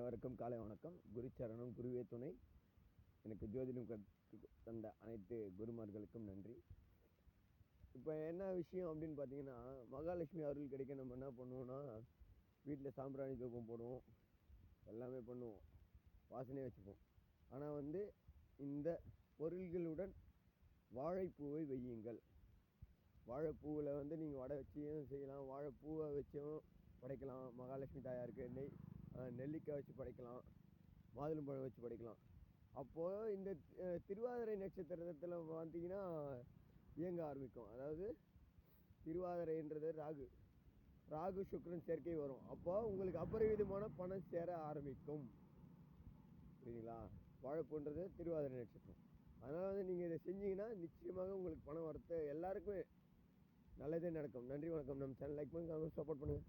அனைவருக்கும் காலை வணக்கம். குருச்சரணம், குருவே துணை. எனக்கு ஜோதிடம் தந்த அனைத்து குருமார்களுக்கும் நன்றி. இப்போ என்ன விஷயம் அப்படின்னு பார்த்தீங்கன்னா, மகாலட்சுமி அருள் கிடைக்க நம்ம என்ன பண்ணுவோம்னா, வீட்டில் சாம்பிராணி தூபம் போடுவோம், எல்லாமே பண்ணுவோம், வாசனையாக வச்சுப்போம். ஆனால் இந்த பொருள்களுடன் வாழைப்பூவை வையுங்கள். வாழைப்பூவில் நீங்கள் வடை வச்சியும் செய்யலாம், வாழைப்பூவை வச்சும் படைக்கலாம். மகாலட்சுமி தாயாருக்கு நெல்லிக்காய் வச்சு படைக்கலாம், மாதுளம்பழம் வச்சு படைக்கலாம். அப்போது இந்த திருவாதிரை நட்சத்திரத்தில் பார்த்தீங்கன்னா இயங்க ஆரம்பிக்கும். அதாவது திருவாதிரைன்றது ராகு சுக்கிரன் சேர்க்கை வரும். அப்போ உங்களுக்கு அபரிவிதமான பணம் சேர ஆரம்பிக்கும். புரியுதுங்களா? வாழைப்பூன்றது திருவாதிரை நட்சத்திரம். அதனால் நீங்கள் இதை செஞ்சீங்கன்னா நிச்சயமாக உங்களுக்கு பணம் வரத்து எல்லாருக்குமே நல்லதே நடக்கும். நன்றி, வணக்கம். நம்ம சேனல் லைக் பண்ணுங்க, சப்போர்ட் பண்ணுங்கள்.